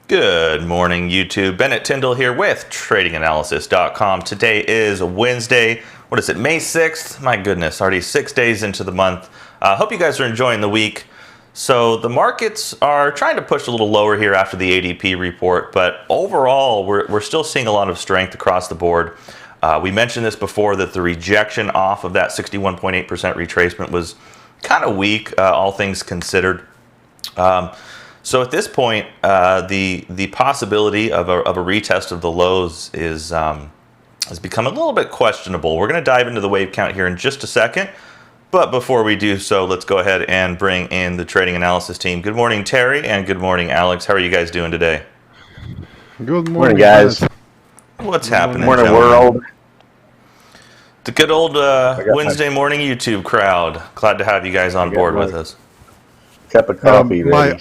Good morning, YouTube. Bennett Tyndall here with TradingAnalysis.com. Today is Wednesday. What is it, May 6th? My goodness, already 6 days into the month. Hope you guys are enjoying the week. So the markets are trying to push a little lower here after the ADP report, but overall, we're still seeing a lot of strength across the board. We mentioned this before, that the rejection off of that 61.8% retracement was kind of weak, all things considered. So at this point, the possibility of a retest of the lows has become a little bit questionable. We're going to dive into the wave count here in just a second. But before we do so, let's go ahead and bring in the trading analysis team. Good morning, Terry, and good morning, Alex. How are you guys doing today? Good morning, guys. What's happening, morning, gentlemen? world. The good old Wednesday morning YouTube crowd. Glad to have you guys on board with us. Cup of coffee ready.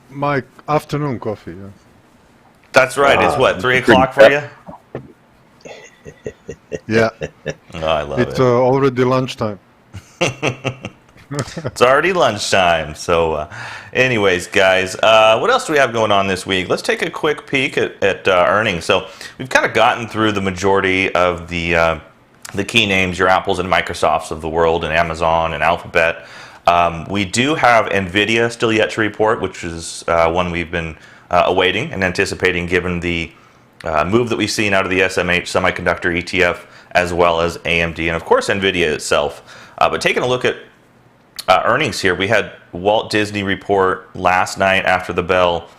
My afternoon coffee, yeah. That's right. It's what, 3 o'clock for you? Yeah. Oh, I love It's it. already lunchtime. It's already lunchtime. So anyways, guys, what else do we have going on this week? Let's take a quick peek at earnings. So we've kind of gotten through the majority of the key names, your Apples and Microsofts of the world, and Amazon and Alphabet. We do have NVIDIA still yet to report, which is one we've been awaiting and anticipating, given the move that we've seen out of the SMH semiconductor ETF, as well as AMD, and of course NVIDIA itself. But taking a look at earnings here, we had Walt Disney report last night after the bell.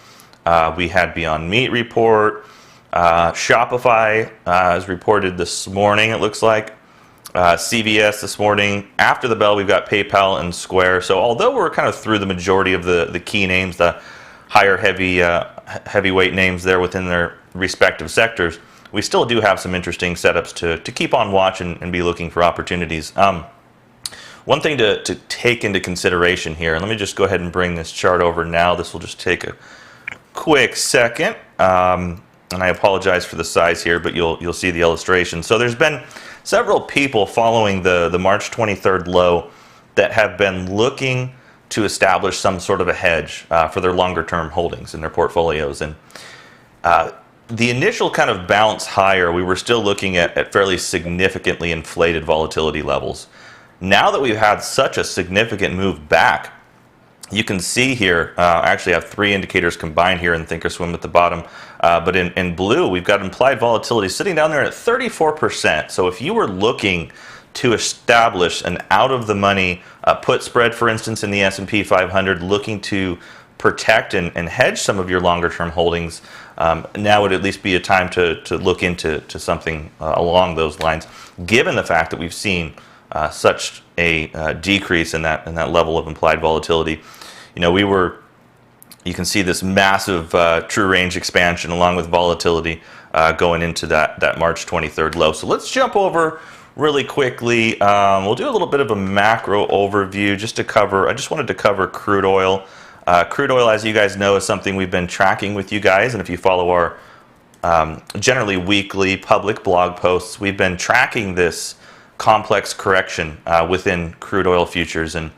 We had Beyond Meat report. Shopify is reported this morning, it looks like. CVS this morning. After the bell, we've got PayPal and Square. So although we're kind of through the majority of the key names, the higher heavyweight names there within their respective sectors, we still do have some interesting setups to keep on watch and be looking for opportunities. One thing to take into consideration here, and let me just go ahead and bring this chart over now. This will just take a quick second. And I apologize for the size here, but you'll see the illustration. So there's been several people following the March 23rd low that have been looking to establish some sort of a hedge for their longer term holdings in their portfolios. And the initial kind of bounce higher, we were still looking at fairly significantly inflated volatility levels. Now that we've had such a significant move back, you can see here, I actually have 3 indicators combined here in Thinkorswim at the bottom. But in blue, we've got implied volatility sitting down there at 34%. So if you were looking to establish an out-of-the-money put spread, for instance, in the S&P 500, looking to protect and hedge some of your longer-term holdings, now would at least be a time to look into something along those lines, given the fact that we've seen such a decrease in that level of implied volatility. You know, you can see this massive true range expansion along with volatility going into that March 23rd low. So let's jump over really quickly. We'll do a little bit of a macro overview just to cover. I just wanted to cover crude oil. Crude oil, as you guys know, is something we've been tracking with you guys, and if you follow our generally weekly public blog posts, we've been tracking this complex correction within crude oil futures. And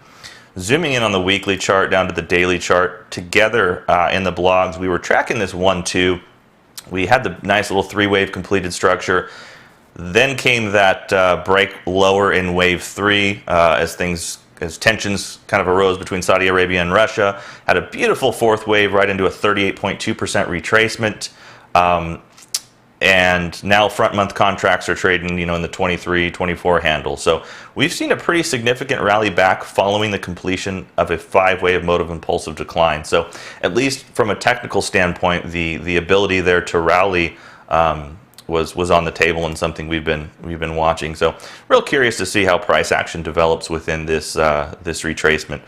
zooming in on the weekly chart down to the daily chart, together in the blogs, we were tracking this 1-2. We had the nice little 3-wave completed structure. Then came that break lower in wave 3 as tensions kind of arose between Saudi Arabia and Russia. Had a beautiful 4th wave right into a 38.2% retracement. And now front month contracts are trading, in the 23, 24 handle. So we've seen a pretty significant rally back following the completion of a 5-wave mode of impulsive decline. So at least from a technical standpoint, the ability there to rally was on the table and something we've been watching. So real curious to see how price action develops within this retracement.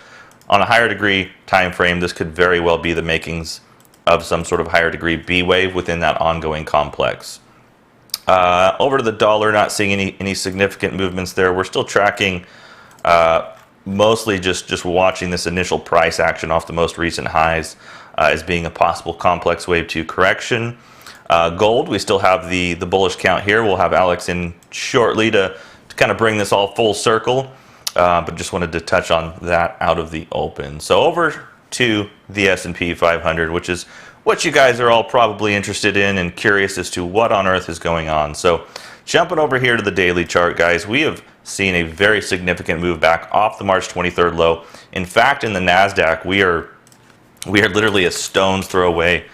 On a higher degree time frame, this could very well be the makings of some sort of higher degree B wave within that ongoing complex. Over to the dollar, not seeing any significant movements there. We're still tracking mostly just watching this initial price action off the most recent highs as being a possible complex wave 2 correction. Gold, we still have the bullish count here. We'll have Alex in shortly to kind of bring this all full circle, but just wanted to touch on that out of the open. So over to the S&P 500, which is what you guys are all probably interested in and curious as to what on earth is going on. So jumping over here to the daily chart, guys, we have seen a very significant move back off the March 23rd low. In fact, in the NASDAQ, we are literally a stone's throw away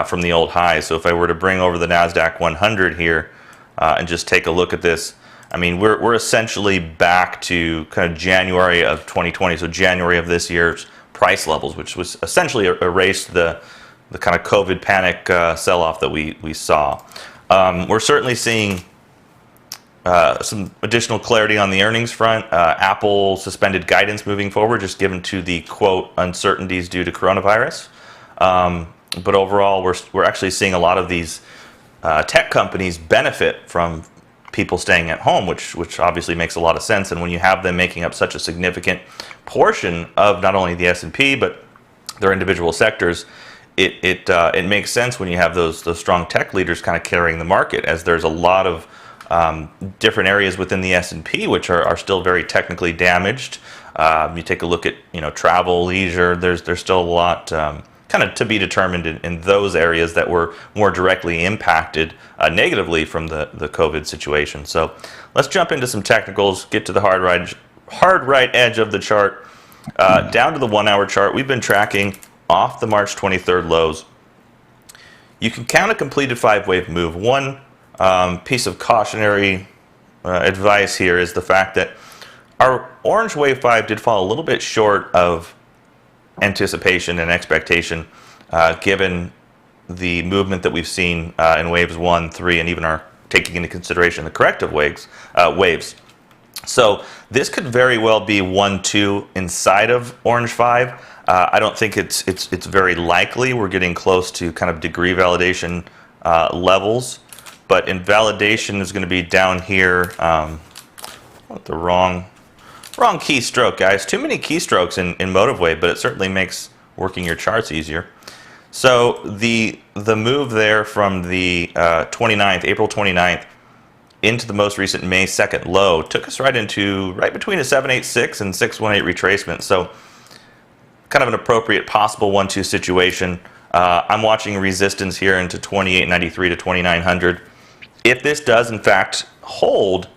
from the old high. So if I were to bring over the NASDAQ 100 here and just take a look at this, I mean, we're essentially back to kind of January of 2020, so January of this year's price levels, which was essentially erased the kind of COVID panic sell-off that we saw. We're certainly seeing some additional clarity on the earnings front. Apple suspended guidance moving forward, just given to the, quote, uncertainties due to coronavirus. But overall, we're actually seeing a lot of these tech companies benefit from people staying at home, which obviously makes a lot of sense. And when you have them making up such a significant portion of not only the S&P but their individual sectors, it makes sense when you have those strong tech leaders kind of carrying the market, as there's a lot of different areas within the S&P which are still very technically damaged. You take a look at travel, leisure. There's still a lot kind of to be determined in those areas that were more directly impacted negatively from the COVID situation. So let's jump into some technicals, get to the hard right edge of the chart. Down to the 1 hour chart, we've been tracking off the March 23rd lows. You can count a completed 5-wave move. One piece of cautionary advice here is the fact that our orange wave 5 did fall a little bit short of anticipation and expectation, given the movement that we've seen in waves 1, 3, and even our taking into consideration the corrective waves. So this could very well be 1, 2 inside of orange 5. I don't think it's very likely. We're getting close to kind of degree validation levels, but invalidation is going to be down here. The wrong keystroke, guys. Too many keystrokes in MotiveWave, but it certainly makes working your charts easier. So the move there from the April 29th, into the most recent May 2nd low took us right between a 786 and 618 retracement. So kind of an appropriate possible 1-2 situation. I'm watching resistance here into 2893 to 2900. If this does in fact hold,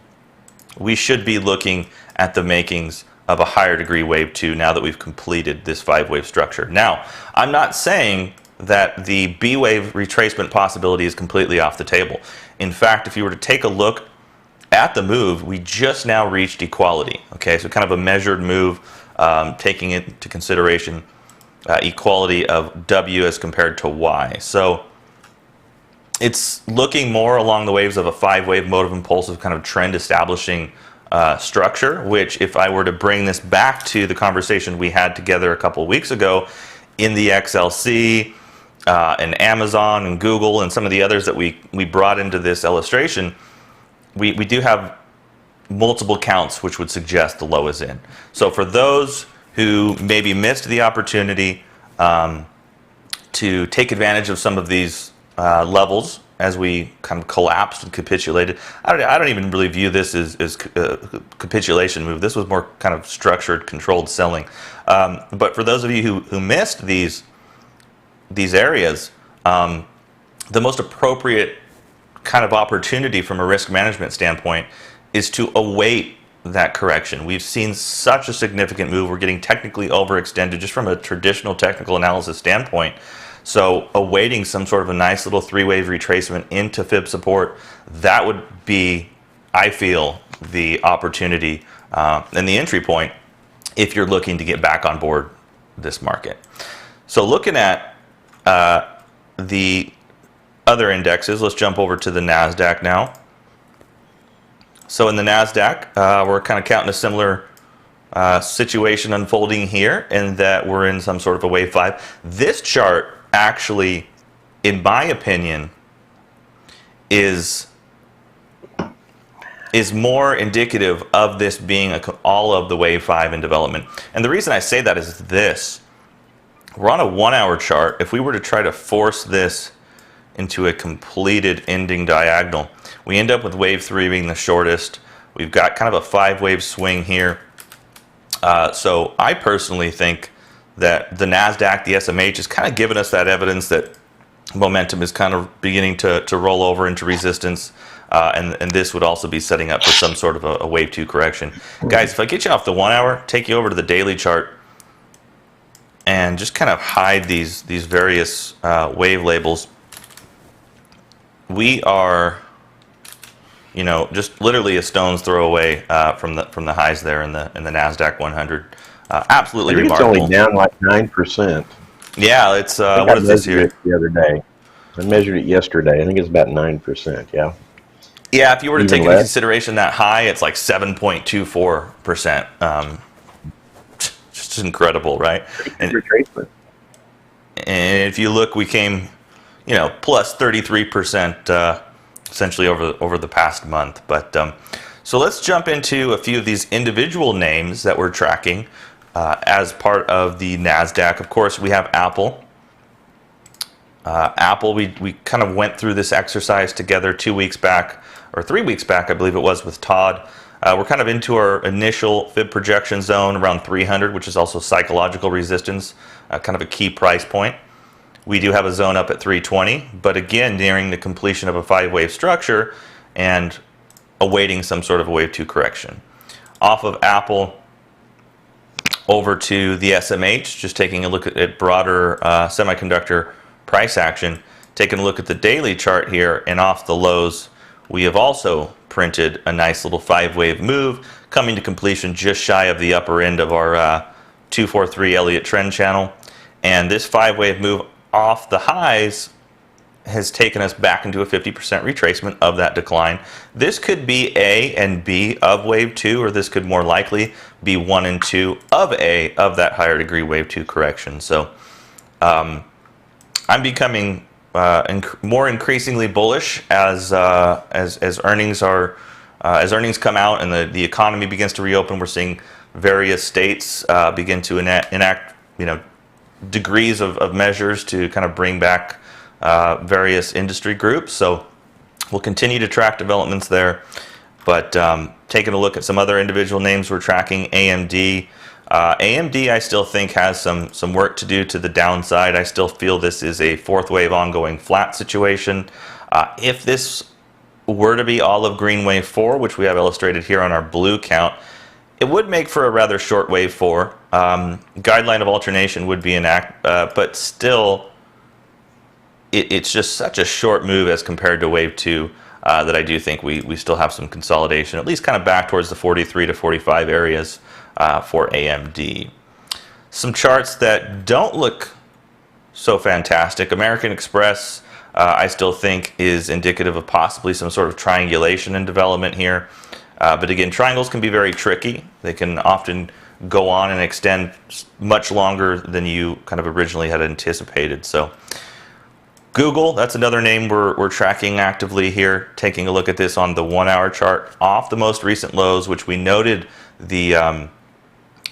we should be looking at the makings of a higher degree wave 2 now that we've completed this 5-wave structure. Now, I'm not saying that the B wave retracement possibility is completely off the table. In fact, if you were to take a look at the move, we just now reached equality. Okay, so kind of a measured move, taking into consideration equality of W as compared to Y. So it's looking more along the waves of a 5-wave motive impulsive kind of trend establishing structure, which if I were to bring this back to the conversation we had together a couple weeks ago in the XLC and Amazon and Google and some of the others that we brought into this illustration, we do have multiple counts which would suggest the low is in. So for those who maybe missed the opportunity to take advantage of some of these levels as we kind of collapsed and capitulated, I don't even really view this as a capitulation move. This was more kind of structured, controlled selling. But for those of you who missed these areas, the most appropriate kind of opportunity from a risk management standpoint is to await that correction. We've seen such a significant move. We're getting technically overextended just from a traditional technical analysis standpoint. So awaiting some sort of a nice little 3-wave retracement into fib support, that would be, I feel, the opportunity and the entry point if you're looking to get back on board this market. So looking at the other indexes, let's jump over to the NASDAQ now. So in the NASDAQ, we're kind of counting a similar situation unfolding here, in that we're in some sort of a wave 5. This chart actually, in my opinion, is more indicative of this being all of the wave 5 in development. And the reason I say that is this. We're on a 1-hour chart. If we were to try to force this into a completed ending diagonal, we end up with wave 3 being the shortest. We've got kind of a 5-wave swing here. So I personally think that the NASDAQ, the SMH, is kind of giving us that evidence that momentum is kind of beginning to roll over into resistance, and this would also be setting up for some sort of a wave 2 correction. Guys, if I get you off the 1 hour, take you over to the daily chart, and just kind of hide these various wave labels, we are, you know, just literally a stone's throw away from the highs there in the Nasdaq 100. Absolutely remarkable. It's only down like 9%. Yeah, it's what is this here? The other day, I measured it yesterday. I think it's about 9%. Yeah. Yeah, if you were to Even take into less? consideration that high, it's like 7.24%. Just incredible, right? And Retracement. if you look, we came, you know, plus 33% essentially over the past month. But so let's jump into a few of these individual names that we're tracking as part of the Nasdaq. Of course, we have Apple. Apple, we kind of went through this exercise together 2 weeks back, or 3 weeks back, I believe it was, with Todd. We're kind of into our initial fib projection zone around 300, which is also psychological resistance, kind of a key price point. We do have a zone up at 320, but again, nearing the completion of a 5-wave structure and awaiting some sort of a wave 2 correction. Off of Apple, over to the SMH, just taking a look at broader semiconductor price action, taking a look at the daily chart here, and off the lows, we have also printed a nice little 5-wave move, coming to completion just shy of the upper end of our 243 Elliott trend channel. And this 5-wave move off the highs has taken us back into a 50% retracement of that decline. This could be A and B of wave 2, or this could more likely be 1 and 2 of A of that higher degree wave 2 correction. So I'm becoming more increasingly bullish as earnings are as earnings come out and the economy begins to reopen. We're seeing various states begin to enact, you know, degrees of measures to kind of bring back various industry groups. So we'll continue to track developments there. But taking a look at some other individual names we're tracking, AMD. AMD, I still think, has some work to do to the downside. I still feel this is a 4th wave ongoing flat situation. If this were to be olive green wave 4, which we have illustrated here on our blue count, it would make for a rather short wave 4. Guideline of alternation would be but still, it's just such a short move as compared to wave 2 that I do think we still have some consolidation, at least kind of back towards the 43 to 45 areas for AMD. Some charts that don't look so fantastic. American Express, I still think, is indicative of possibly some sort of triangulation and development here. But again, triangles can be very tricky. They can often go on and extend much longer than you kind of originally had anticipated. So Google, that's another name we're tracking actively here, taking a look at this on the 1 hour chart off the most recent lows, which we noted the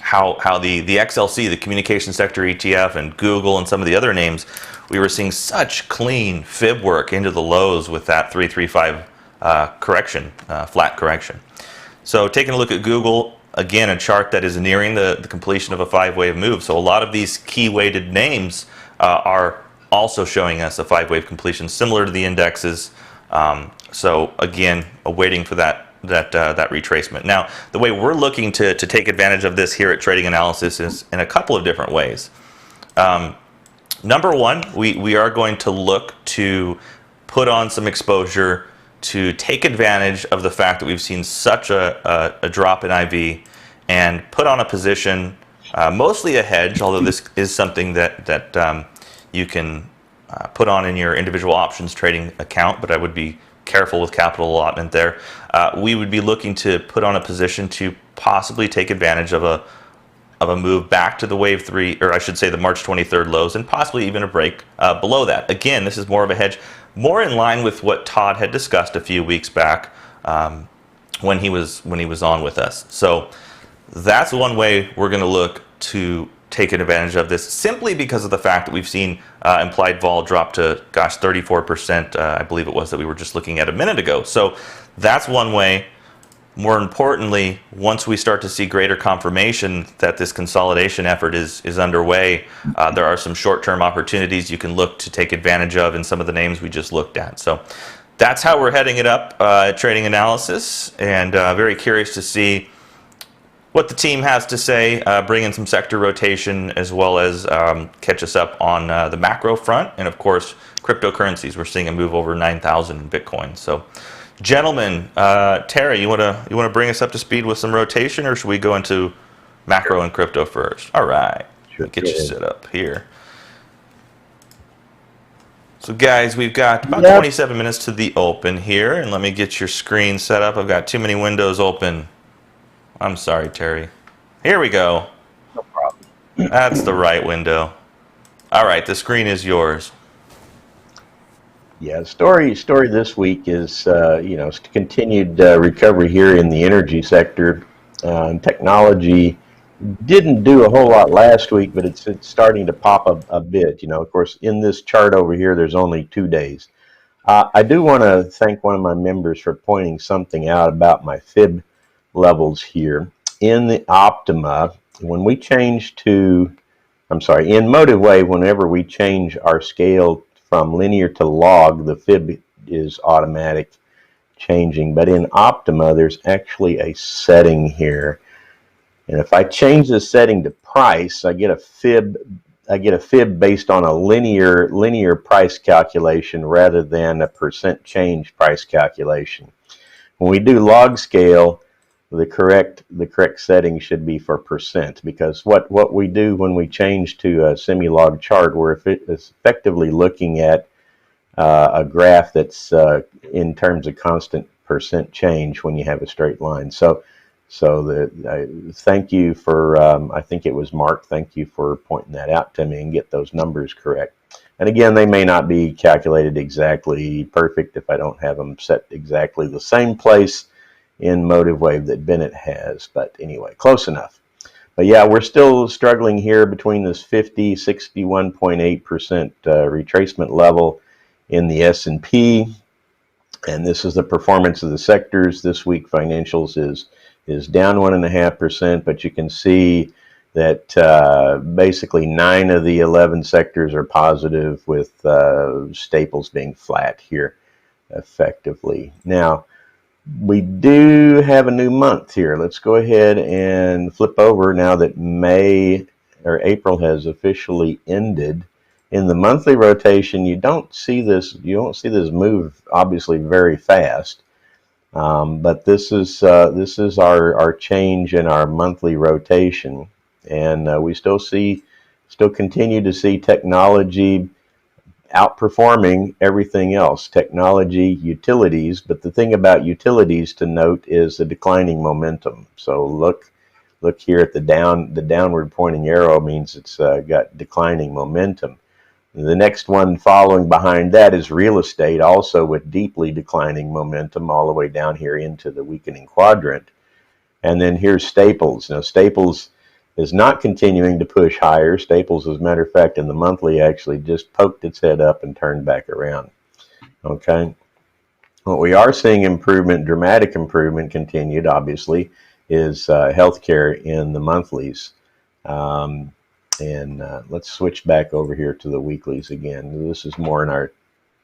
how the XLC, the communication sector ETF, and Google and some of the other names, we were seeing such clean fib work into the lows with that 335 correction, flat correction. So taking a look at Google, again, a chart that is nearing the completion of a 5-wave move. So a lot of these key weighted names are also showing us a 5-wave completion, similar to the indexes. So again, awaiting for that retracement. Now, the way we're looking to take advantage of this here at Trading Analysis is in a couple of different ways. Number one, we are going to look to put on some exposure to take advantage of the fact that we've seen such a drop in IV, and put on a position, mostly a hedge, although this is something that you can put on in your individual options trading account, but I would be careful with capital allotment there. We would be looking to put on a position to possibly take advantage of a move back to the wave 3, or I should say the March 23rd lows, and possibly even a break below that. Again, this is more of a hedge, more in line with what Todd had discussed a few weeks back when he was on with us. So that's one way we're going to look to take advantage of this, simply because of the fact that we've seen implied vol drop to, gosh, 34%, I believe it was, that we were just looking at a minute ago. So that's one way. more importantly, once we start to see greater confirmation that this consolidation effort is underway, there are some short-term opportunities you can look to take advantage of in some of the names we just looked at. So that's how we're heading it up at Trading Analysis, and very curious to see what the team has to say, bring in some sector rotation, as well as catch us up on the macro front, and of course cryptocurrencies. We're seeing a move over 9,000 in Bitcoin. So, gentlemen, Terry, you want to bring us up to speed with some rotation, or should we go into macro and crypto first? All right, Sure. get you set up here. So, guys, we've got about 27 minutes to the open here, and let me get your screen set up. I've got too many windows open. I'm sorry, Terry. Here we go. No problem. That's the right window. All right, the screen is yours. Yeah, story this week is continued recovery here in the energy sector. And technology didn't do a whole lot last week, but it's starting to pop a bit. Of course, in this chart over here, there's only 2 days. I do want to thank one of my members for pointing something out about my fib levels here. In the Optima, when we change to, in MotiveWave, whenever we change our scale from linear to log, the fib is automatic changing. But in Optima, there's actually a setting here. And if I change the setting to price, I get a fib based on a linear price calculation rather than a percent change price calculation. When we do log scale, the correct setting should be for percent, because what we do when we change to a semi-log chart, we're effectively looking at a graph that's in terms of constant percent change when you have a straight line. So thank you for, I think it was Mark, thank you for pointing that out to me and get those numbers correct. And again, they may not be calculated exactly perfect if I don't have them set exactly the same place in MotiveWave that Bennett has, but anyway, close enough. But yeah, we're still struggling here between this 61.8% retracement level in the S&P, and this is the performance of the sectors. This week financials is down 1.5%, but you can see that basically 9 of the 11 sectors are positive, with staples being flat here effectively. Now, we do have a new month here. Let's go ahead and flip over now that April has officially ended. In the monthly rotation, you don't see this move obviously very fast, but this is our change in our monthly rotation, and we still continue to see technology outperforming everything else, technology, utilities. But the thing about utilities to note is the declining momentum. So look here at the downward pointing arrow means it's got declining momentum. The next one following behind that is real estate, also with deeply declining momentum all the way down here into the weakening quadrant. And then here's staples. Now staples is not continuing to push higher. Staples, as a matter of fact, in the monthly actually just poked its head up and turned back around. Okay. What we are seeing dramatic improvement continued, obviously, is healthcare in the monthlies. Let's switch back over here to the weeklies again. This is more in our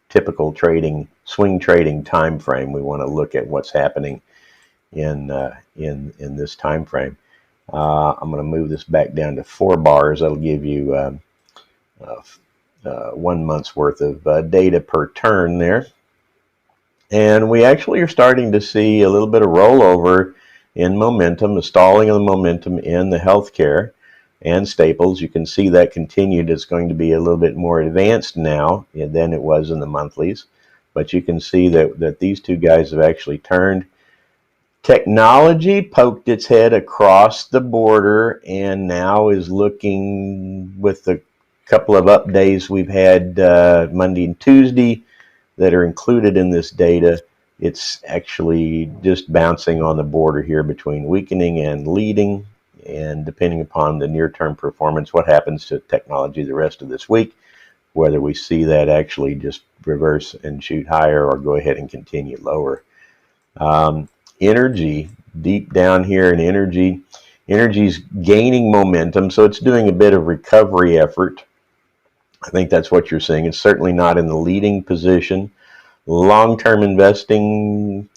typical swing trading time frame. We want to look at what's happening in this time frame. I'm going to move this back down to 4 bars. That'll give you 1 month's worth of data per turn there. And we actually are starting to see a little bit of rollover in momentum, a stalling of the momentum in the healthcare and staples. You can see that continued. It's going to be a little bit more advanced now than it was in the monthlies. But you can see that these two guys have actually turned. Technology poked its head across the border and now is looking, with the couple of up days we've had Monday and Tuesday that are included in this data, it's actually just bouncing on the border here between weakening and leading. And depending upon the near-term performance, what happens to technology the rest of this week, whether we see that actually just reverse and shoot higher or go ahead and continue lower. Energy deep down here in energy. Energy's gaining momentum, so it's doing a bit of recovery effort. I think that's what you're seeing. It's certainly not in the leading position. Long-term investing,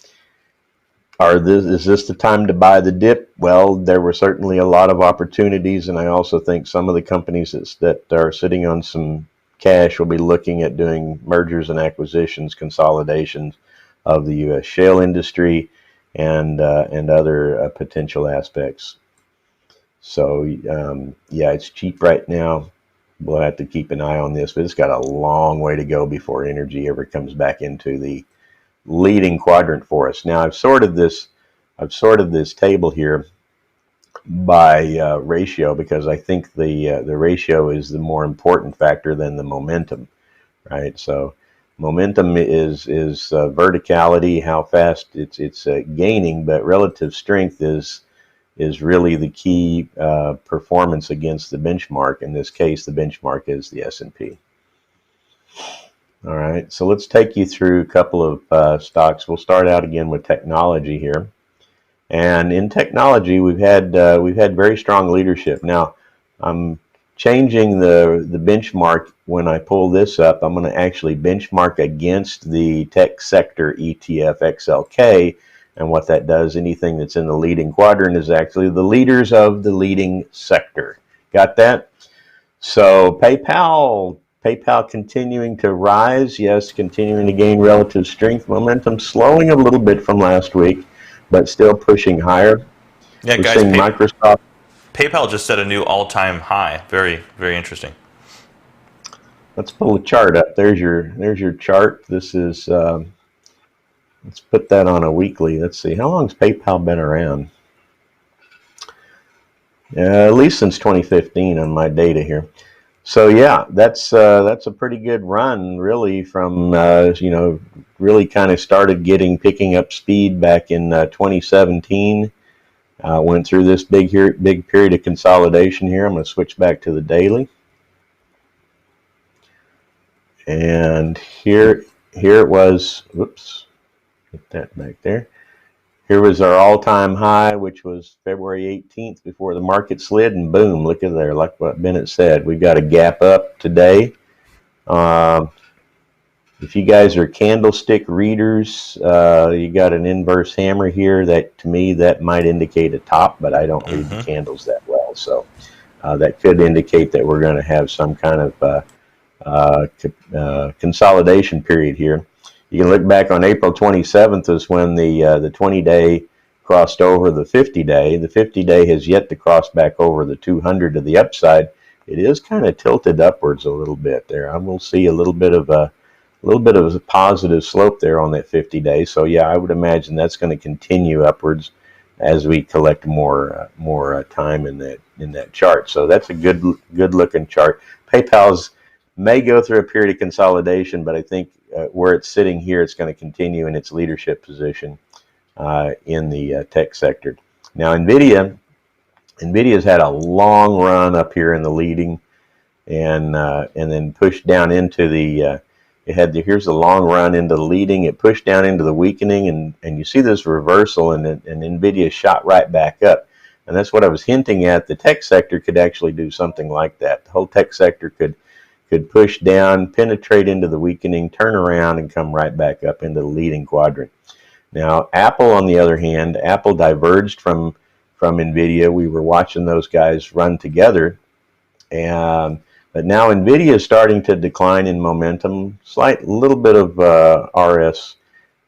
is this the time to buy the dip? Well, there were certainly a lot of opportunities, and I also think some of the companies that are sitting on some cash will be looking at doing mergers and acquisitions, consolidations of the U.S. shale industry, and other potential aspects. So yeah, it's cheap right now. We'll have to keep an eye on this, but it's got a long way to go before energy ever comes back into the leading quadrant for us. Now I've sorted this table here by ratio, because I think the ratio is the more important factor than the momentum, right? So momentum is verticality, how fast it's gaining, but relative strength is really the key performance against the benchmark. In this case, the benchmark is the S&P. All right, so let's take you through a couple of stocks. We'll start out again with technology here. And in technology, we've had very strong leadership. Now, I'm changing the benchmark. When I pull this up, I'm going to actually benchmark against the tech sector ETF XLK. And what that does, anything that's in the leading quadrant is actually the leaders of the leading sector. Got that? So PayPal continuing to rise. Yes, continuing to gain relative strength. Momentum slowing a little bit from last week, but still pushing higher. Yeah, We're guys, seeing Microsoft. PayPal just set a new all-time high. Very, very interesting. Let's pull the chart up. There's your chart. This is let's put that on a weekly. Let's see, how long has PayPal been around? At least since 2015 on my data here. So yeah, that's a pretty good run, really, from really kind of started picking up speed back in 2017. Went through this big period of consolidation here. I'm going to switch back to the daily, and here it was. Whoops, get that back there. Here was our all-time high, which was February 18th before the market slid, and boom, look at there, like what Bennett said. We've got a gap up today. If you guys are candlestick readers, you got an inverse hammer here. That, to me, that might indicate a top, but I don't read the candles that well. So that could indicate that we're going to have some kind of consolidation period here. You can look back on April 27th is when the 20-day crossed over the 50-day. The 50-day has yet to cross back over the 200 to the upside. It is kind of tilted upwards a little bit there. I will see a little bit of a positive slope there on that 50-day. So yeah, I would imagine that's going to continue upwards as we collect more time in that chart. So that's a good looking chart. PayPal's may go through a period of consolidation, but I think where it's sitting here, it's going to continue in its leadership position in the tech sector. Now, NVIDIA's had a long run up here in the leading, and then pushed down into the. Here's the long run into the leading. It pushed down into the weakening, and you see this reversal, and NVIDIA shot right back up. And that's what I was hinting at. The tech sector could actually do something like that. The whole tech sector could push down, penetrate into the weakening, turn around, and come right back up into the leading quadrant. Now, Apple, on the other hand, Apple diverged from NVIDIA. We were watching those guys run together, but now NVIDIA is starting to decline in momentum. Little bit of RS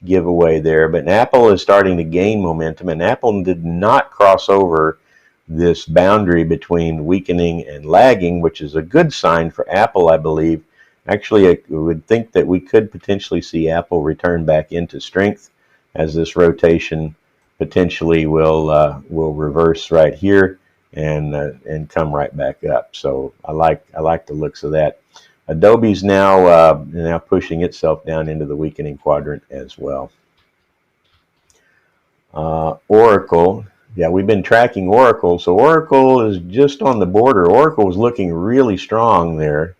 giveaway there, but Apple is starting to gain momentum, and Apple did not cross over this boundary between weakening and lagging, which is a good sign for Apple, I believe. Actually, I would think that we could potentially see Apple return back into strength as this rotation potentially will reverse right here and come right back up. So I like the looks of that. Adobe's now pushing itself down into the weakening quadrant as well. Oracle. Yeah, we've been tracking Oracle. So Oracle is just on the border. Oracle was looking really strong there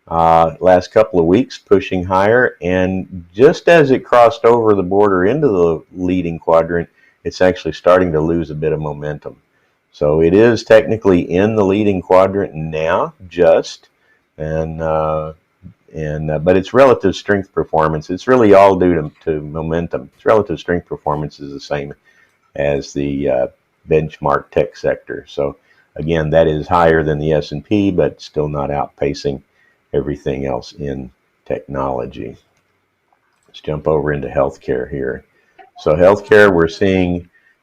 last couple of weeks, pushing higher. And just as it crossed over the border into the leading quadrant, it's actually starting to lose a bit of momentum. So it is technically in the leading quadrant now, but its relative strength performance, it's really all due to momentum. Its relative strength performance is the same as the benchmark tech sector. So again, that is higher than the S&P, but still not outpacing everything else in technology. Let's jump over into healthcare here. So healthcare,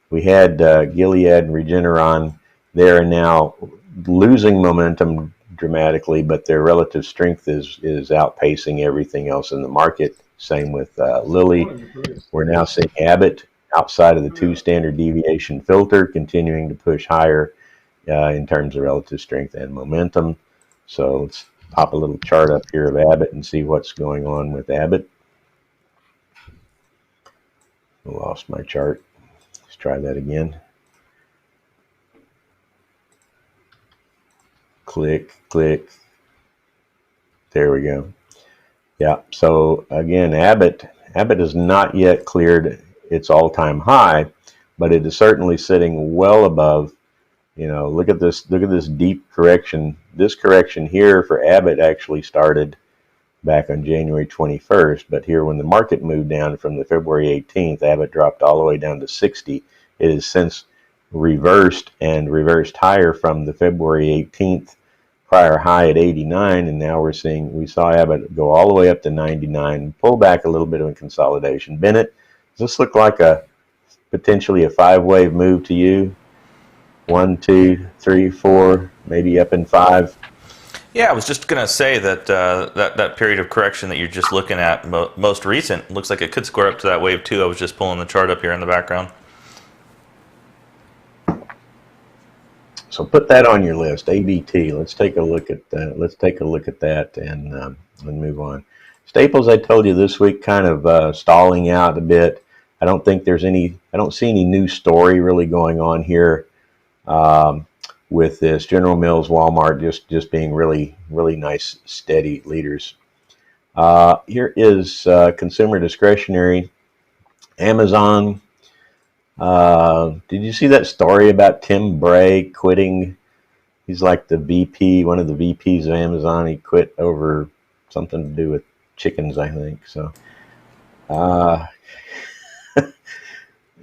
we had Gilead and Regeneron. They are now losing momentum dramatically, but their relative strength is outpacing everything else in the market. Same with Lilly. We're now seeing Abbott outside of the 2 standard deviation filter, continuing to push higher in terms of relative strength and momentum. So let's pop a little chart up here of Abbott and see what's going on with Abbott. I lost my chart. Let's try that again. Click, click. There we go. Yeah, so again, Abbott has not yet cleared its all-time high, but it is certainly sitting well above. You know, look at this deep correction. This correction here for Abbott actually started back on January 21st, but here when the market moved down from the February 18th, Abbott dropped all the way down to 60. It has since reversed higher from the February 18th prior high at 89, and now we saw Abbott go all the way up to 99, pull back a little bit of a consolidation. Bennett, does this look like potentially a 5-wave move to you? 1, 2, 3, 4, maybe up in 5? Yeah, I was just going to say that that period of correction that you're just looking at, most recent, looks like it could square up to that wave too. I was just pulling the chart up here in the background. So put that on your list, ABT. Let's take a look at that. Let's take a look at that and move on. Staples, I told you this week, kind of stalling out a bit. I don't see any new story really going on here. With this, General Mills, Walmart just being really nice, steady leaders. Here is consumer discretionary. Amazon. Did you see that story about Tim Bray quitting? He's like the VP, one of the VPs of Amazon. He quit over something to do with chickens, I think. So,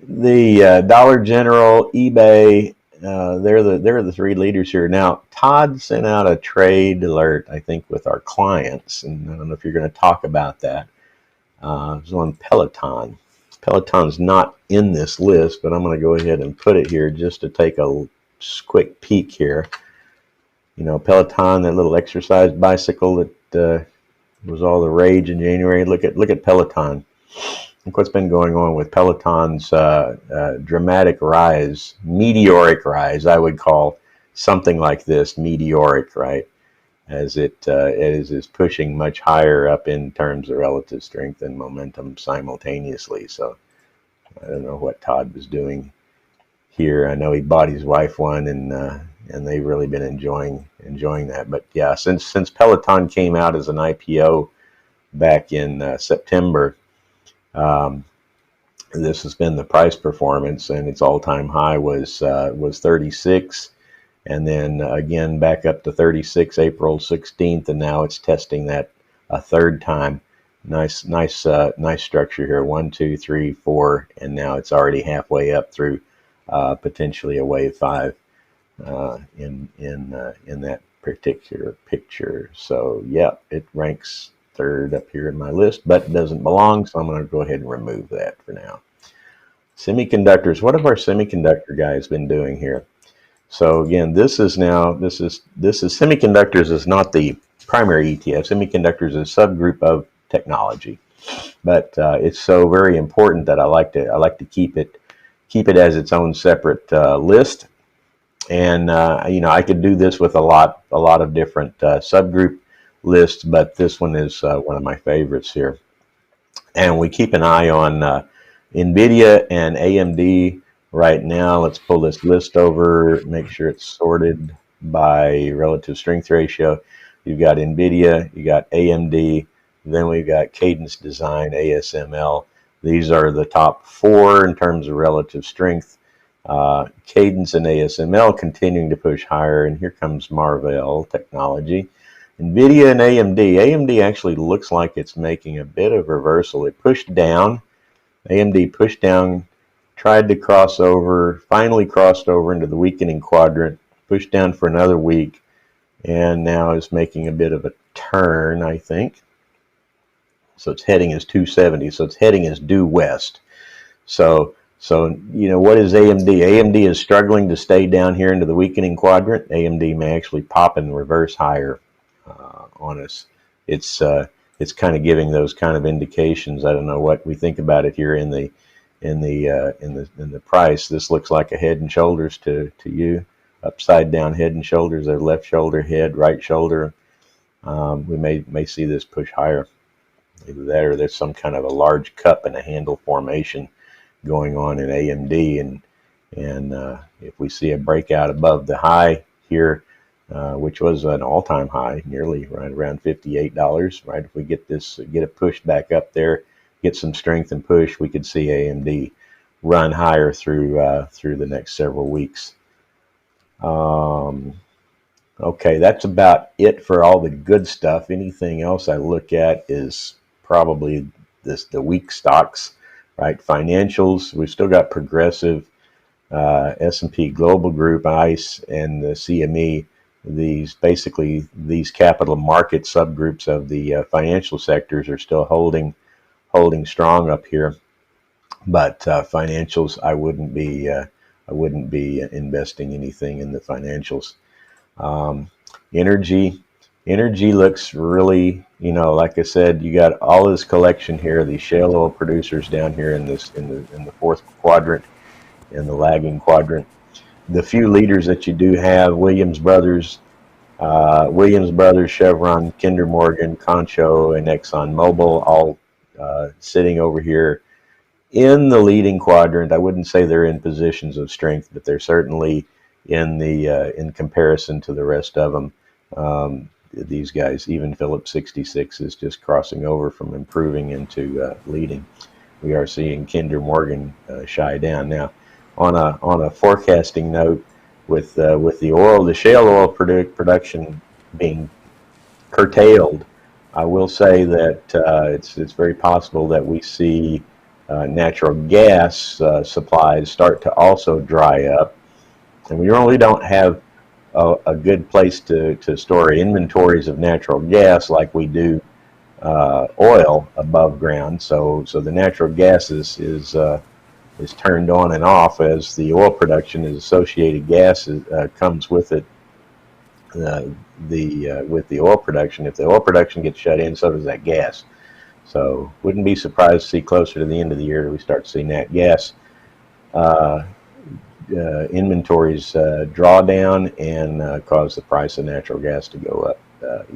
the Dollar General, eBay. They're the 3 leaders here. Now, Todd sent out a trade alert, I think, with our clients, and I don't know if you're going to talk about that. It was on Peloton. Peloton's not in this list, but I'm going to go ahead and put it here just to take a quick peek here. You know, Peloton, that little exercise bicycle that was all the rage in January. Look at Peloton. Look what's been going on with Peloton's dramatic rise, meteoric rise. I would call something like this meteoric, right? As it is pushing much higher up in terms of relative strength and momentum simultaneously. So I don't know what Todd was doing here. I know he bought his wife one, and they've really been enjoying that. But yeah, since Peloton came out as an IPO back in September. This has been the price performance, and its all-time high was 36, and then again back up to 36 April 16th, and now it's testing that a third time. Nice structure here. 1, 2, 3, 4, and now it's already halfway up through potentially a wave 5 in that particular picture. So yeah, it ranks 3rd up here in my list, but it doesn't belong, so I'm going to go ahead and remove that for now. Semiconductors. What have our semiconductor guys been doing here? So again, this is semiconductors is not the primary ETF. Semiconductors is a subgroup of technology, but it's so very important that I like to keep it as its own separate list. And you know, I could do this with a lot of different subgroup lists, but this one is one of my favorites here. And we keep an eye on NVIDIA and AMD right now. Let's pull this list over, make sure it's sorted by relative strength ratio. You've got NVIDIA, you got AMD, then we've got Cadence Design, ASML. These are the top 4 in terms of relative strength. Cadence and ASML continuing to push higher, and here comes Marvell Technology. NVIDIA and AMD. AMD actually looks like it's making a bit of reversal. It pushed down. AMD pushed down, tried to cross over, finally crossed over into the weakening quadrant, pushed down for another week, and now is making a bit of a turn, I think. So it's heading as 270. So it's heading as due west. So you know, what is AMD? AMD is struggling to stay down here into the weakening quadrant. AMD may actually pop and reverse higher on us. It's kind of giving those kind of indications. I don't know what we think about it here in the price. This looks like a head and shoulders to you. Upside down head and shoulders. Their left shoulder, head, right shoulder. We may see this push higher. Either that or there's some kind of a large cup and a handle formation going on in AMD, and if we see a breakout above the high here, which was an all-time high, nearly right around $58, right? If we get it pushed back up there, get some strength and push, we could see AMD run higher through the next several weeks. Okay, that's about it for all the good stuff. Anything else I look at is probably the weak stocks. Right, financials, we've still got Progressive, S&P Global Group, ICE, and the CME. These capital market subgroups of the financial sectors are still holding strong up here. But financials, I wouldn't be investing anything in the financials. Energy looks really, you know, like I said, you got all this collection here, these shale oil producers down here in the fourth quadrant, in the lagging quadrant. The few leaders that you do have, Williams Brothers, Chevron, Kinder Morgan, Concho, and ExxonMobil, all sitting over here in the leading quadrant. I wouldn't say they're in positions of strength, but they're certainly in comparison to the rest of them. These guys, even Phillips 66 is just crossing over from improving into leading. We are seeing Kinder Morgan shy down now. On a forecasting note, with the shale oil production being curtailed, I will say that it's very possible that we see natural gas supplies start to also dry up, and we really don't have a good place to store inventories of natural gas like we do oil above ground. So the natural gas is turned on and off as the oil production is associated gas comes with it. With the oil production, if the oil production gets shut in, so does that gas. So wouldn't be surprised to see closer to the end of the year that we start to see nat gas inventories draw down and cause the price of natural gas to go up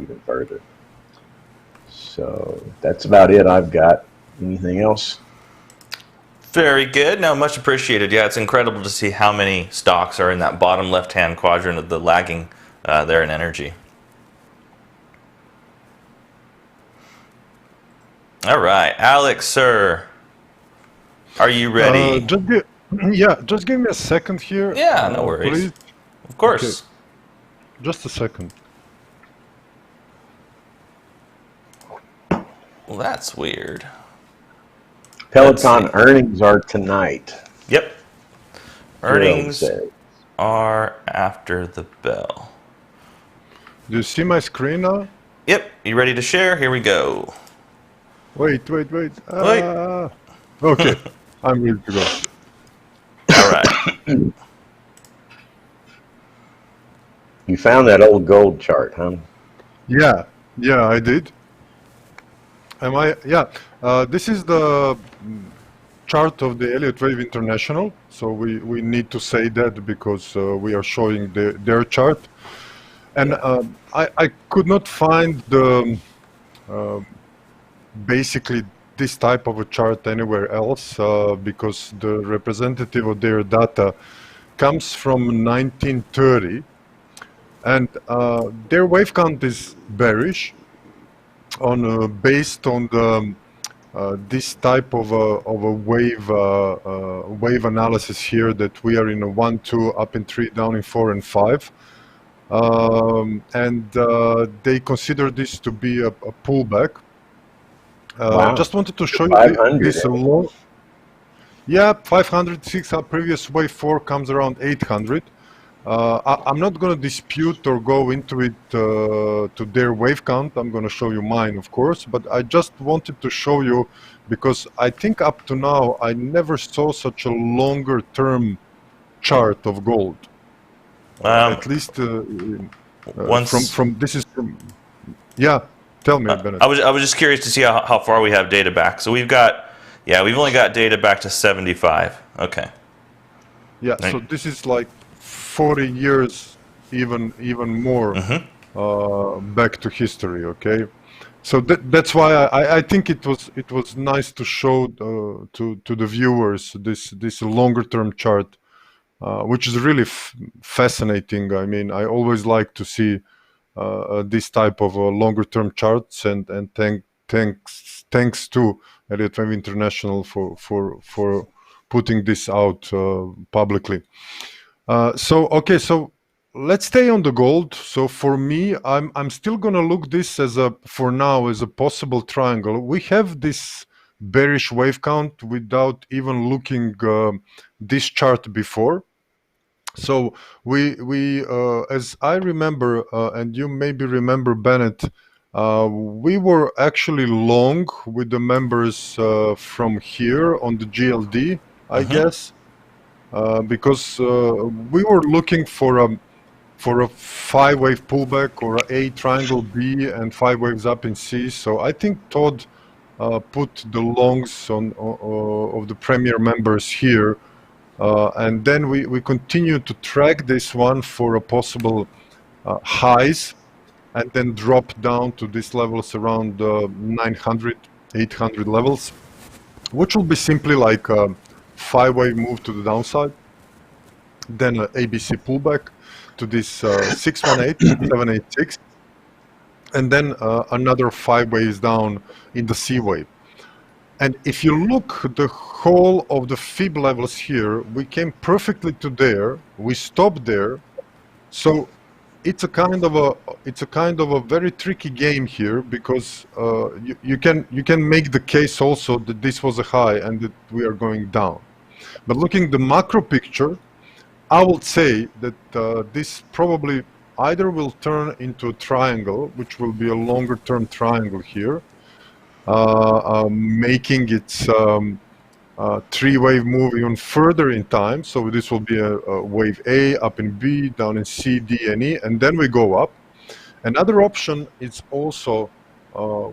even further. So that's about it I've got. Anything else? Very good. No, much appreciated. Yeah, it's incredible to see how many stocks are in that bottom left-hand quadrant of the lagging there in energy. All right, Alex, sir, are you ready? Just give me a second here. Yeah, no worries. Please. Of course. Okay. Just a second. Well, that's weird. Peloton earnings are tonight. Yep. Earnings are after the bell. Do you see my screen now? Yep. You ready to share? Here we go. Wait. Okay. I'm ready to go. All right. You found that old gold chart, huh? Yeah, I did. This is the chart of the Elliottwave International. So we need to say that because we are showing their chart. And I could not find the basically this type of a chart anywhere else because the representative of their data comes from 1930, and their wave count is bearish based on the this type of a wave analysis here, that we are in a 1, 2, up in 3, down in 4 and 5. And they consider this to be a pullback. Wow. Just wanted to show you 500, this low. Yeah, 500, 600, previous wave 4 comes around 800. I'm not going to dispute or go into it to their wave count. I'm going to show you mine, of course, but I just wanted to show you, because I think up to now I never saw such a longer term chart of gold. At least from this is from, yeah. Tell me, Bennett. I was just curious to see how far we have data back. So we've only got data back to 75. Okay. Yeah. Right. So this is like 40 years, even more back to history. Okay. So that's why I think it was nice to show to the viewers this longer term chart, which is really fascinating. I mean, I always like to see this type of longer term charts, and thanks to Elliottwave International for putting this out publicly. So let's stay on the gold. So for me, I'm still gonna look this as for now as a possible triangle. We have this bearish wave count without even looking this chart before. So we as I remember, and you maybe remember, Bennett, we were actually long with the members from here on the GLD, I guess, because we were looking for a 5-wave pullback or a triangle B and 5 waves up in C. So I think Todd put the longs on of the premier members here. And then we continue to track this one for a possible highs, and then drop down to these levels around 900, 800 levels, which will be simply like a 5-wave move to the downside, then an ABC pullback to this 618, 786, and then another 5 waves down in the C wave. And if you look the whole of the fib levels here, we came perfectly to there. We stopped there. So it's a kind of a very tricky game here, because you can make the case also that this was a high and that we are going down. But looking the macro picture, I would say that this probably either will turn into a triangle, which will be a longer term triangle here, making its 3-wave move even further in time. So this will be a wave A, up in B, down in C, D, and E, and then we go up. Another option is also,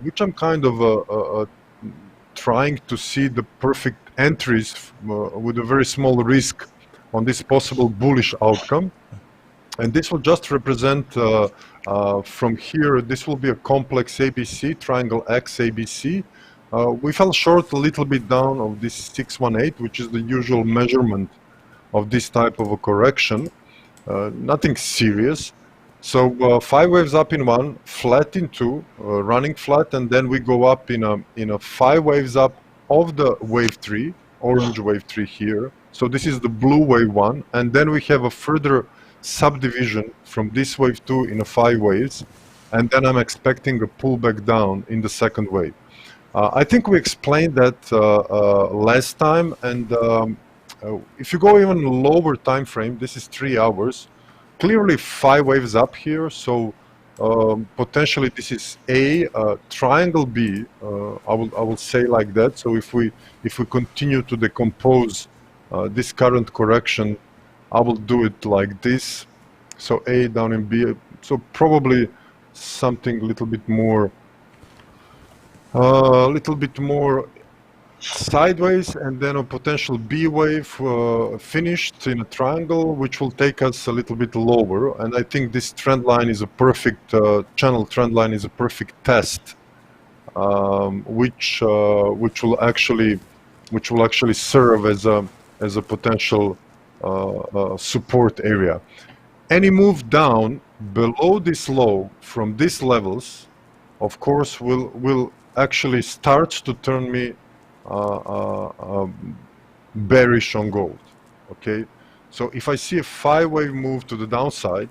which I'm kind of trying to see the perfect entries with a very small risk on this possible bullish outcome. And this will just represent from here, this will be a complex ABC, triangle X ABC. We fell short a little bit down of this 618, which is the usual measurement of this type of a correction. Nothing serious. So 5 waves up in 1, flat in 2, running flat, and then we go up in a 5 waves up of the wave 3, orange wave 3 here. So this is the blue wave 1, and then we have a further subdivision from this wave 2 in a 5 waves, and then I'm expecting a pullback down in the second wave. I think we explained that last time, and if you go even lower time frame, this is 3 hours, clearly 5 waves up here. So potentially this is a triangle B. I will say like that. So if we continue to decompose this current correction, I will do it like this. So A down in B. So probably something a little bit more sideways, and then a potential B wave finished in a triangle, which will take us a little bit lower. And I think this trend line is a perfect channel trend line is a perfect test, which will actually serve as a potential support area. Any move down below this low from these levels, of course, will actually starts to turn me bearish on gold. Okay, so if I see a 5-wave move to the downside,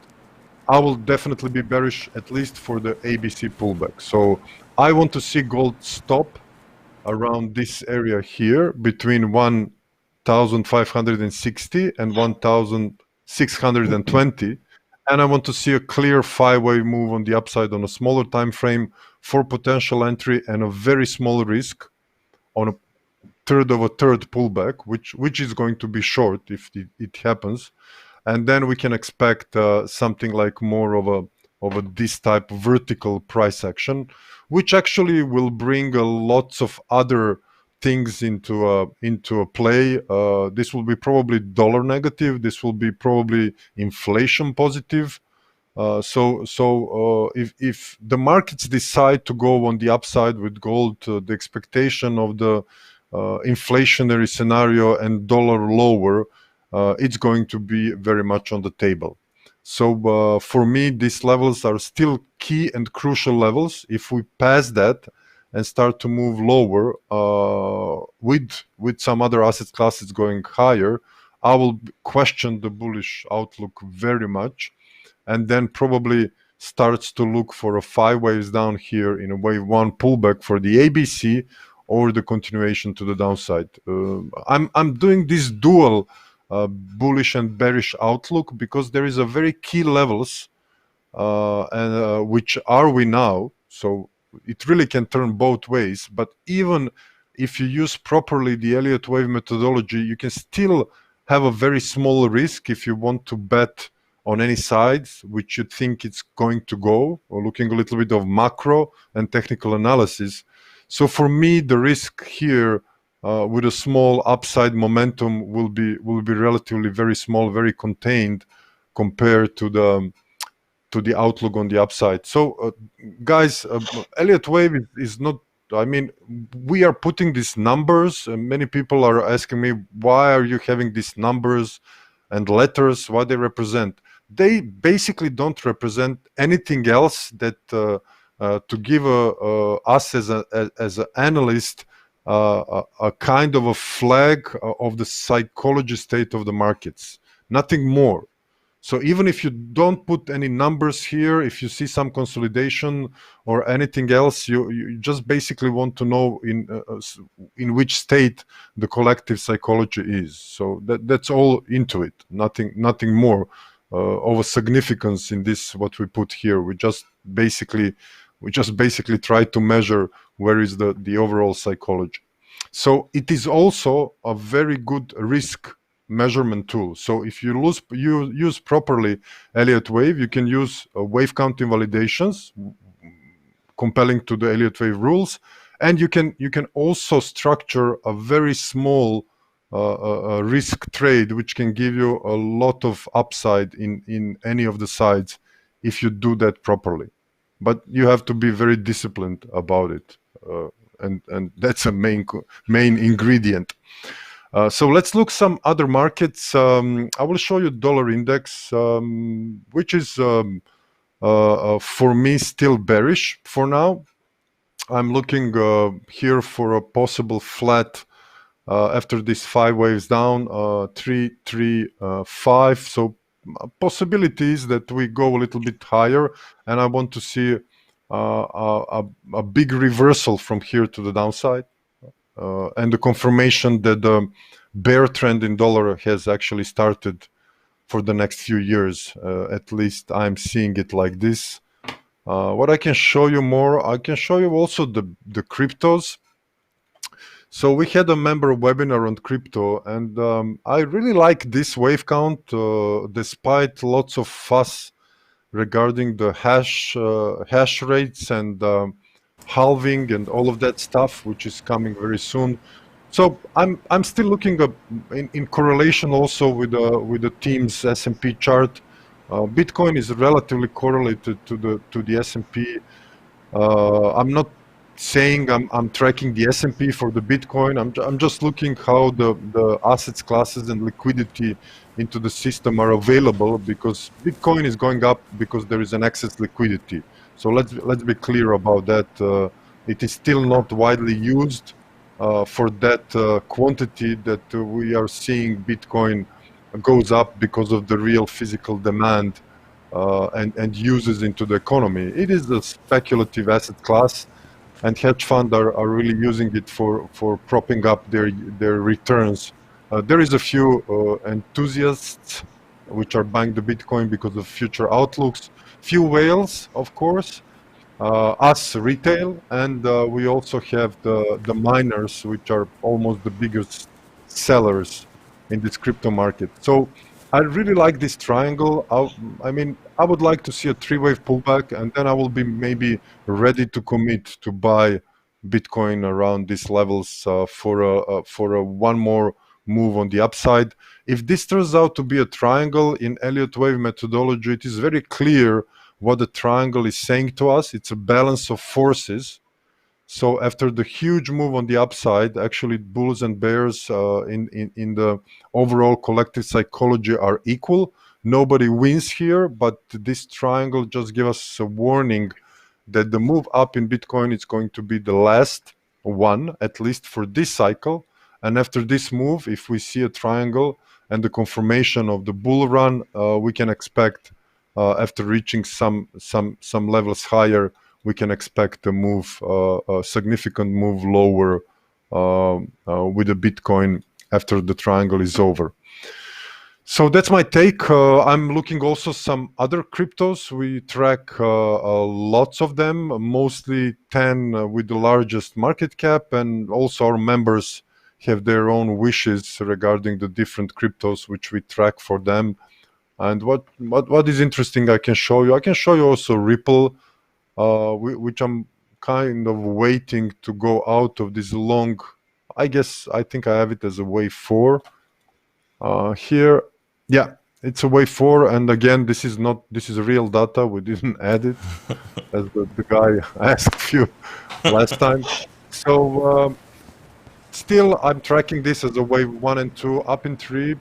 I will definitely be bearish, at least for the ABC pullback. So I want to see gold stop around this area here between 1,560 and 1,620, and I want to see a clear 5-wave move on the upside on a smaller time frame for potential entry and a very small risk on a third of a third pullback, which is going to be short if it happens, and then we can expect something like more of a this type of vertical price action, which actually will bring lots of other things into play. This will be probably dollar negative. This will be probably inflation positive. If the markets decide to go on the upside with gold, the expectation of the inflationary scenario and dollar lower, it's going to be very much on the table. So for me, these levels are still key and crucial levels. If we pass that and start to move lower with some other asset classes going higher, I will question the bullish outlook very much, and then probably starts to look for a 5 waves down here in a wave 1 pullback for the ABC, or the continuation to the downside. I'm doing this dual bullish and bearish outlook because there is a very key levels which are we now. So it really can turn both ways. But even if you use properly the Elliottwave methodology, you can still have a very small risk if you want to bet on any sides which you think it's going to go, or looking a little bit of macro and technical analysis. So for me, the risk here with a small upside momentum will be relatively very small, very contained compared to the outlook on the upside. So guys, Elliottwave is not, I mean, we are putting these numbers, and many people are asking me, why are you having these numbers and letters, what they represent? They basically don't represent anything else that to give us as an analyst a kind of a flag of the psychology state of the markets, nothing more. So even if you don't put any numbers here, if you see some consolidation or anything else, you just basically want to know in which state the collective psychology is. So that's all into it, nothing more of a significance in this what we put here. We just basically try to measure where is the overall psychology. So it is also a very good risk measurement tool. So if you use properly Elliottwave, you can use wave count invalidations compelling to the Elliottwave rules, and you can also structure a very small risk trade which can give you a lot of upside in any of the sides if you do that properly. But you have to be very disciplined about it, and that's a main ingredient. So let's look some other markets. I will show you dollar index, which is for me still bearish for now. I'm looking here for a possible flat after these 5 waves down, 335. So possibilities that we go a little bit higher, and I want to see a big reversal from here to the downside. And the confirmation that the bear trend in dollar has actually started for the next few years. At least I'm seeing it like this. What I can show you more, I can show you also the cryptos. So we had a member webinar on crypto, and I really like this wave count, despite lots of fuss regarding the hash rates and halving and all of that stuff, which is coming very soon. So I'm still looking up in correlation also with the team's S&P chart. Bitcoin is relatively correlated to the S&P. I'm not saying I'm tracking the S&P for the Bitcoin. I'm just looking how the assets classes and liquidity into the system are available, because Bitcoin is going up because there is an excess liquidity. So let's be clear about that. it is still not widely used for that quantity that we are seeing Bitcoin goes up because of the real physical demand and uses into the economy. It is a speculative asset class, and hedge funds are really using it for propping up their returns. There is a few enthusiasts which are buying the Bitcoin because of future outlooks. Few whales, of course, us retail, and we also have the miners, which are almost the biggest sellers in this crypto market. So I really like this triangle. I mean, I would like to see a three-wave pullback, and then I will be maybe ready to commit to buy Bitcoin around these levels for a one more move on the upside. If this turns out to be a triangle in Elliottwave methodology, it is very clear what the triangle is saying to us. It's a balance of forces. So after the huge move on the upside, actually bulls and bears in the overall collective psychology are equal. Nobody wins here, but this triangle just gives us a warning that the move up in Bitcoin is going to be the last one, at least for this cycle. And after this move, if we see a triangle and the confirmation of the bull run, we can expect after reaching some levels higher, we can expect a move, a significant move lower with the Bitcoin after the triangle is over. So that's my take. I'm looking also some other cryptos. We track lots of them, mostly 10 with the largest market cap, and also our members have their own wishes regarding the different cryptos which we track for them. And what is interesting, I can show you. I can show you also Ripple, which I'm kind of waiting to go out of this long. I think I have it as a wave 4 here. Yeah, it's a wave 4, and again, this is real data. We didn't add it as the guy asked you last time. So still, I'm tracking this as a wave 1 and 2, up in 3,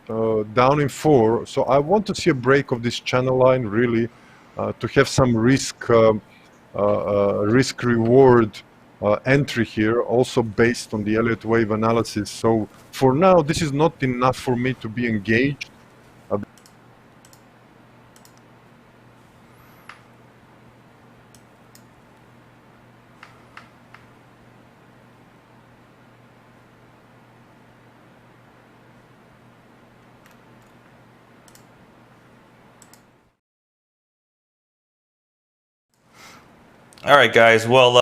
down in 4. So I want to see a break of this channel line, really, to have some risk reward entry here, also based on the Elliottwave analysis. So for now, this is not enough for me to be engaged. All right, guys. Well.